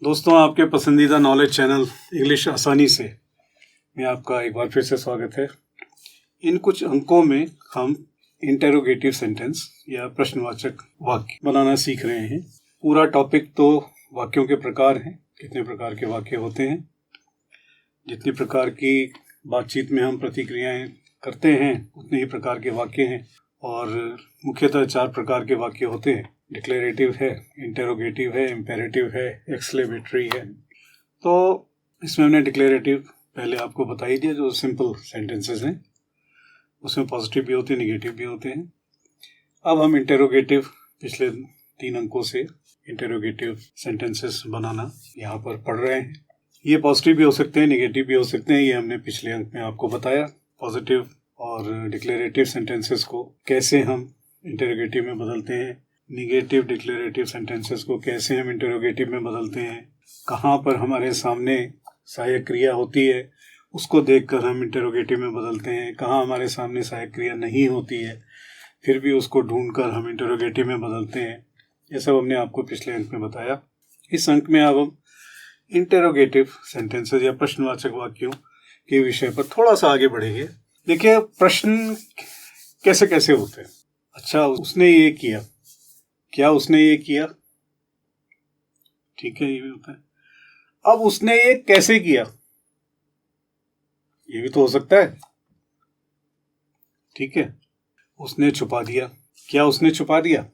दोस्तों, आपके पसंदीदा नॉलेज चैनल इंग्लिश आसानी से में आपका एक बार फिर से स्वागत है। इन कुछ अंकों में हम इंटेरोगेटिव सेंटेंस या प्रश्नवाचक वाक्य बनाना सीख रहे हैं। पूरा टॉपिक तो वाक्यों के प्रकार हैं, कितने प्रकार के वाक्य होते हैं, जितनी प्रकार की बातचीत में हम प्रतिक्रियाएं करते हैं उतने ही प्रकार के वाक्य हैं। और मुख्यतः 4 प्रकार के वाक्य होते हैं। डिक्लेरेटिव है, इंटेरोगेटिव है, इम्पेरेटिव है, एक्सक्लेमेटरी है। तो इसमें हमने डिक्लेरेटिव पहले आपको बता ही दिया, जो सिंपल सेंटेंसेस हैं उसमें पॉजिटिव भी होते हैं, निगेटिव भी होते हैं। अब हम इंटेरोगेटिव पिछले 3 अंकों से इंटेरोगेटिव सेंटेंसेस बनाना यहाँ पर पढ़ रहे हैं। ये पॉजिटिव भी हो सकते हैं, निगेटिव भी हो सकते हैं। ये हमने पिछले अंक में आपको बताया। पॉजिटिव और डिक्लेरेटिव सेंटेंसेस को कैसे हम इंटेरोगेटिव में बदलते हैं, निगेटिव डिक्लेरेटिव सेंटेंसेस को कैसे हम इंटेरोगेटिव में बदलते हैं, कहाँ पर हमारे सामने सहायक क्रिया होती है उसको देखकर हम इंटेरोगेटिव में बदलते हैं, कहाँ हमारे सामने सहायक क्रिया नहीं होती है फिर भी उसको ढूंढकर हम इंटेरोगेटिव में बदलते हैं। ये सब हमने आपको पिछले अंक में बताया। इस अंक में अब हम इंटेरोगेटिव सेंटेंसेस या प्रश्नवाचक वाक्यों के विषय पर थोड़ा सा आगे बढ़ेंगे। देखिए, प्रश्न कैसे कैसे होते हैं। अच्छा, उसने ये किया, क्या उसने ये किया, ठीक है, ये भी होता है। अब उसने ये कैसे किया, ये भी तो हो सकता है, ठीक है। उसने छुपा दिया, क्या उसने छुपा दिया,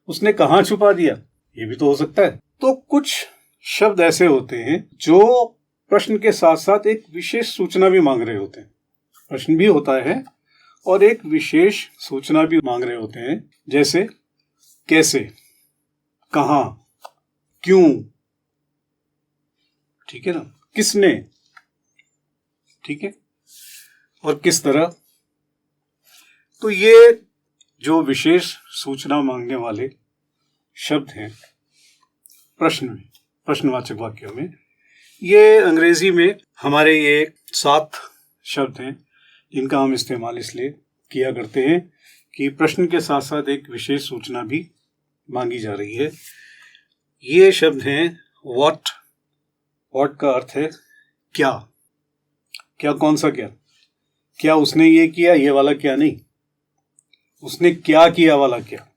उसने कहाँ छुपा दिया, ये भी तो हो सकता है। तो कुछ शब्द ऐसे होते हैं जो प्रश्न के साथ साथ एक विशेष सूचना भी मांग रहे होते हैं। प्रश्न भी होता है और एक विशेष सूचना भी मांग रहे होते हैं, जैसे कैसे, कहाँ, क्यों, ठीक है ना, किसने, ठीक है, और किस तरह। तो ये जो विशेष सूचना मांगने वाले शब्द हैं प्रश्न में, प्रश्नवाचक वाक्यों में, ये अंग्रेजी में हमारे ये 7 शब्द हैं जिनका हम इस्तेमाल इसलिए किया करते हैं कि प्रश्न के साथ साथ एक विशेष सूचना भी मांगी जा रही है। ये शब्द हैं व्हाट। व्हाट का अर्थ है क्या। क्या, कौन सा क्या, क्या उसने ये किया, ये वाला क्या नहीं, उसने क्या किया वाला क्या,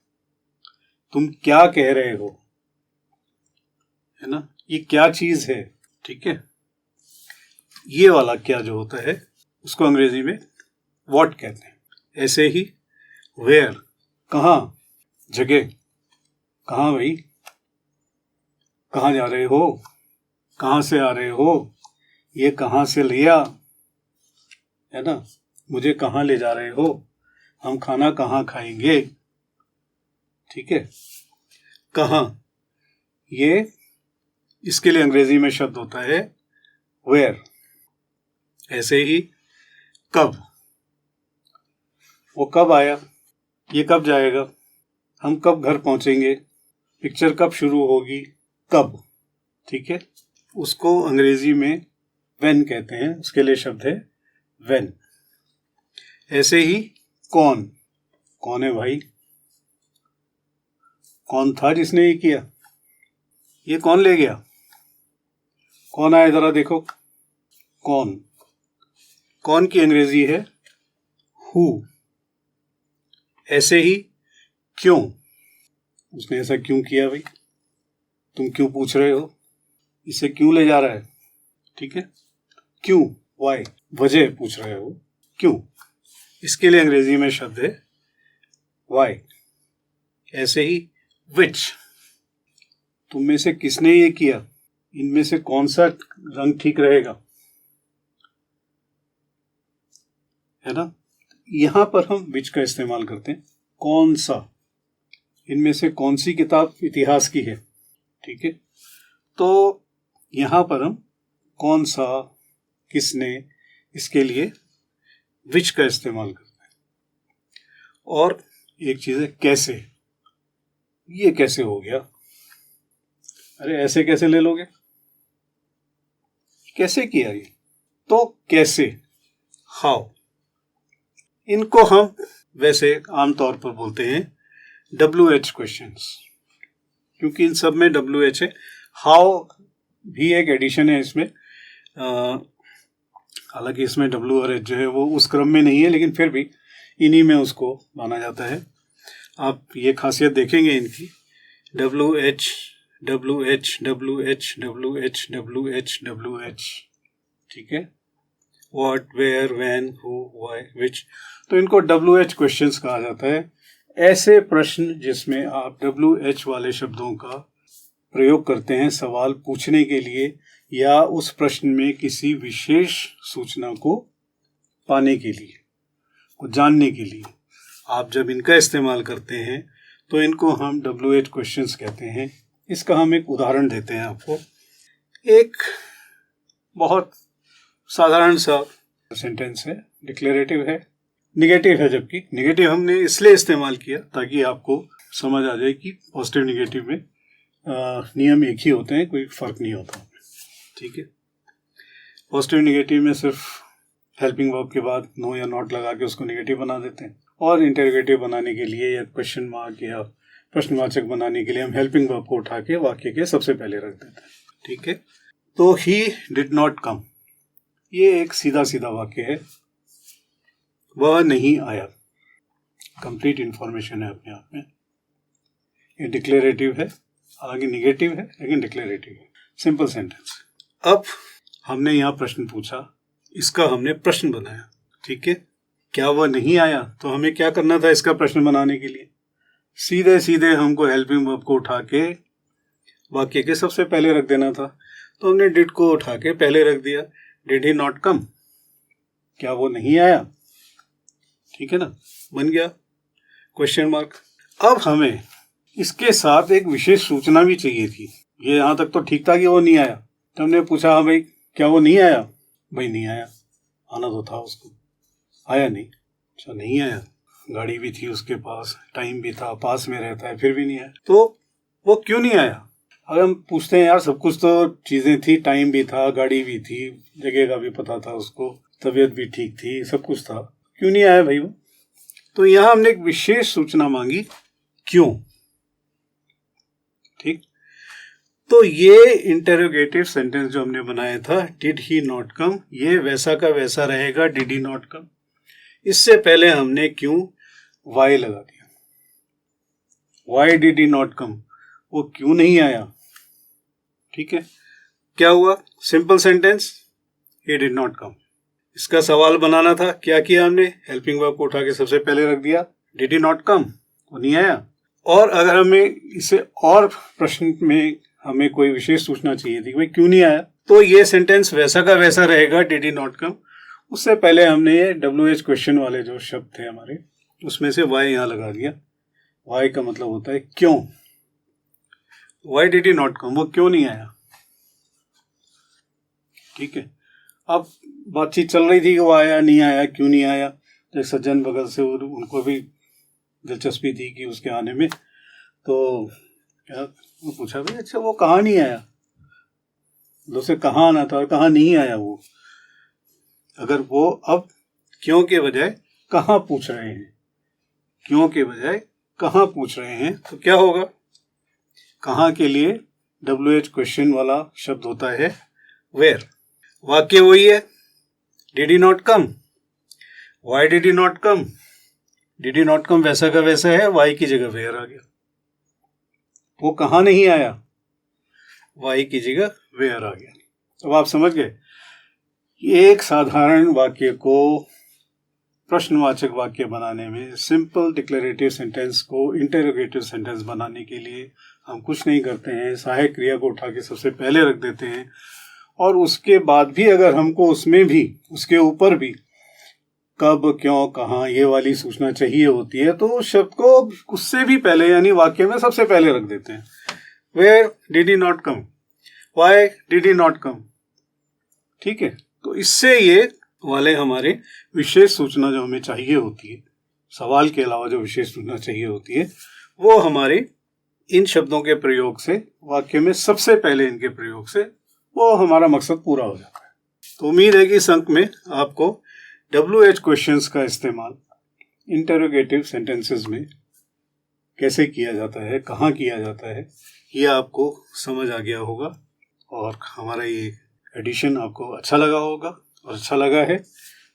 तुम क्या कह रहे हो, है ना, ये क्या चीज है, ठीक है। ये वाला क्या जो होता है उसको अंग्रेजी में व्हाट कहते हैं। ऐसे ही वेयर, कहाँ, जगह, कहाँ भाई, कहाँ जा रहे हो, कहाँ से आ रहे हो, ये कहाँ से लिया, है ना, मुझे कहाँ ले जा रहे हो, हम खाना कहाँ खाएंगे, ठीक है। कहाँ, ये इसके लिए अंग्रेजी में शब्द होता है वेयर। ऐसे ही कब, वो कब आया, ये कब जाएगा, हम कब घर पहुंचेंगे, पिक्चर कब शुरू होगी, कब, ठीक है, उसको अंग्रेजी में व्हेन कहते हैं, उसके लिए शब्द है व्हेन। ऐसे ही कौन, कौन है भाई, कौन था जिसने ये किया, ये कौन ले गया, कौन आया जरा देखो, कौन। कौन की अंग्रेजी है हु। ऐसे ही क्यों, उसने ऐसा क्यों किया भाई, तुम क्यों पूछ रहे हो, इसे क्यों ले जा रहा है, ठीक है। क्यों, वाई, वजह पूछ रहे हो, क्यों, इसके लिए अंग्रेजी में शब्द है वाई। ऐसे ही विच, तुम में से किसने ये किया, इनमें से कौन सा रंग ठीक रहेगा, है ना। यहां पर हम विच का इस्तेमाल करते हैं। कौन सा, इनमें से कौन सी किताब इतिहास की है, ठीक है। तो यहां पर हम कौन सा, किसने, इसके लिए विच का इस्तेमाल करते हैं। और एक चीज है कैसे, ये कैसे हो गया, अरे ऐसे कैसे ले लोगे, कैसे किया ये, तो कैसे, हाउ। इनको हम वैसे आमतौर पर बोलते हैं WH क्वेश्चंस, क्योंकि इन सब में WH है। हाउ भी एक एडिशन है इसमें। हालांकि इसमें W और H जो है वो उस क्रम में नहीं है, लेकिन फिर भी इन्हीं में उसको माना जाता है। आप ये खासियत देखेंगे इनकी, WH WH WH WH WH WH, ठीक है, what, where, when, who, why, which, तो इनको WH क्वेश्चंस कहा जाता है। ऐसे प्रश्न जिसमें आप WH वाले शब्दों का प्रयोग करते हैं सवाल पूछने के लिए या उस प्रश्न में किसी विशेष सूचना को पाने के लिए, को जानने के लिए आप जब इनका इस्तेमाल करते हैं तो इनको हम WH क्वेश्चंस कहते हैं। इसका हम एक उदाहरण देते हैं आपको। एक बहुत साधारण सा सेंटेंस है, डिक्लेरेटिव है, निगेटिव है, जबकि निगेटिव हमने इसलिए इस्तेमाल किया ताकि आपको समझ आ जाए कि पॉजिटिव निगेटिव में नियम एक ही होते हैं, कोई फर्क नहीं होता, ठीक है। पॉजिटिव निगेटिव में सिर्फ हेल्पिंग वर्ब के बाद नो या नॉट लगा के उसको निगेटिव बना देते हैं, और इंटरोगेटिव बनाने के लिए या क्वेश्चन मार्क या प्रश्नवाचक बनाने के लिए हम हेल्पिंग वर्ब को उठा के वाक्य के सबसे पहले रख देते हैं, ठीक है। तो ही डिड नॉट कम, ये एक सीधा सीधा वाक्य है, वह नहीं आया, कंप्लीट इंफॉर्मेशन है अपने आप में। ये डिक्लेरेटिव है, हालांकि निगेटिव है लेकिन डिक्लेरेटिव है, सिंपल सेंटेंस। अब हमने यहाँ प्रश्न पूछा, इसका हमने प्रश्न बनाया, ठीक है। क्या वह नहीं आया, तो हमें क्या करना था इसका प्रश्न बनाने के लिए? सीधे सीधे हमको हेल्पिंग वर्ब को उठा के वाक्य के सबसे पहले रख देना था। तो हमने डिड को उठा के पहले रख दिया, डिड ही नॉट कम, क्या वो नहीं आया, ठीक है ना, बन गया क्वेश्चन मार्क। अब हमें इसके साथ एक विशेष सूचना भी चाहिए थी। ये यहाँ तक तो ठीक था कि वो नहीं आया, तो हमने पूछा हाँ भाई क्या वो नहीं आया? भाई नहीं आया, आना तो था उसको, आया नहीं। अच्छा नहीं आया, गाड़ी भी थी उसके पास, टाइम भी था, पास में रहता है, फिर भी नहीं आया, तो वो क्यों नहीं आया? अगर हम पूछते हैं यार सब कुछ तो चीज़ें थी, टाइम भी था, गाड़ी भी थी, जगह का भी पता था उसको, तबीयत भी ठीक थी, सब कुछ था, क्यों नहीं आया भाई वो? तो यहाँ हमने एक विशेष सूचना मांगी, क्यों, ठीक। तो ये इंटेरोगेटिव सेंटेंस जो हमने बनाया था, डिड ही नॉट कम, ये वैसा का वैसा रहेगा, डिड ही नॉट कम। इससे पहले हमने क्यों वाई लगा दिया, वाई डिड ही नॉट कम, वो क्यों नहीं आया, ठीक है। क्या हुआ? Simple sentence, he did not come. इसका सवाल बनाना था, क्या किया हमने? हेल्पिंग वर्ब को उठा के सबसे पहले रख दिया, डिड ही नॉट कम, वो नहीं आया। और अगर हमें इसे और प्रश्न में हमें कोई विशेष सूचना चाहिए थी भाई क्यों नहीं आया, तो ये सेंटेंस वैसा का वैसा रहेगा, डिड ही नॉट कम। उससे पहले हमने ये WH क्वेश्चन वाले जो शब्द थे हमारे, उसमें से वाई यहाँ लगा दिया। वाई का मतलब होता है क्यों, वाई डिड ही नॉट कम, वो क्यों नहीं आया, ठीक है। अब बातचीत चल रही थी कि वो आया नहीं आया, क्यों नहीं आया। तो एक सज्जन बगल से उनको भी दिलचस्पी थी कि उसके आने में, तो क्या वो पूछा भाई अच्छा वो कहाँ नहीं आया, उसे कहाँ आना था और कहाँ नहीं आया वो। अगर वो अब क्यों के बजाय कहाँ पूछ रहे हैं, क्यों के बजाय कहाँ पूछ रहे हैं, तो क्या होगा? कहाँ के लिए WH क्वेश्चन वाला शब्द होता है वेयर। वाक्य वही है, did he not come, why did he not come, did he not कम वैसा का वैसा है, वाई की जगह वेयर आ गया। वो कहाँ नहीं आया, वाई की जगह वेयर आ गया। अब आप समझ गए, एक साधारण वाक्य को प्रश्नवाचक वाक्य बनाने में, सिंपल डिक्लेरेटिव सेंटेंस को इंटरोगेटिव सेंटेंस बनाने के लिए हम कुछ नहीं करते हैं, सहायक क्रिया को उठा के सबसे पहले रख देते हैं, और उसके बाद भी अगर हमको उसमें भी उसके ऊपर भी कब, क्यों, कहाँ ये वाली सूचना चाहिए होती है, तो उस शब्द को उससे भी पहले यानी वाक्य में सबसे पहले रख देते हैं। Where did he not come, why did he not come, ठीक है। तो इससे ये वाले हमारे विशेष सूचना जो हमें चाहिए होती है, सवाल के अलावा जो विशेष सूचना चाहिए होती है, वो हमारे इन शब्दों के प्रयोग से, वाक्य में सबसे पहले इनके प्रयोग से, वो हमारा मकसद पूरा हो जाता है। तो उम्मीद है कि इस अंक में आपको WH क्वेश्चंस का इस्तेमाल इंटरोगेटिव सेंटेंसेस में कैसे किया जाता है, कहाँ किया जाता है, ये आपको समझ आ गया होगा। और हमारा ये एडिशन आपको अच्छा लगा होगा, और अच्छा लगा है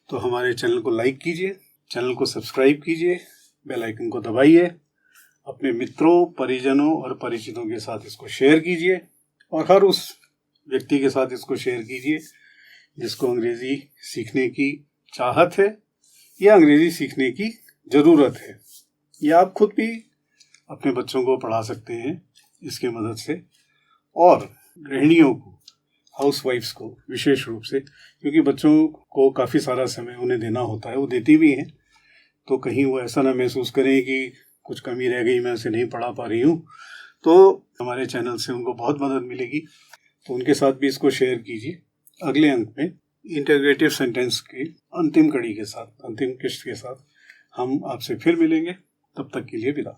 तो हमारे चैनल को लाइक कीजिए, चैनल को सब्सक्राइब कीजिए, बेल आइकन को दबाइए, अपने मित्रों, परिजनों और परिचितों के साथ इसको शेयर कीजिए, और हर उस व्यक्ति के साथ इसको शेयर कीजिए जिसको अंग्रेज़ी सीखने की चाहत है या अंग्रेज़ी सीखने की ज़रूरत है, या आप खुद भी अपने बच्चों को पढ़ा सकते हैं इसके मदद से। और गृहिणियों को, हाउसवाइफ्स को विशेष रूप से, क्योंकि बच्चों को काफ़ी सारा समय उन्हें देना होता है, वो देती भी हैं, तो कहीं वो ऐसा ना महसूस करें कि कुछ कमी रह गई, मैं उसे नहीं पढ़ा पा रही हूँ, तो हमारे चैनल से उनको बहुत मदद मिलेगी। तो उनके साथ भी इसको शेयर कीजिए। अगले अंक में इंटीग्रेटिव सेंटेंस की अंतिम कड़ी के साथ, अंतिम किस्त के साथ हम आपसे फिर मिलेंगे। तब तक के लिए विदा।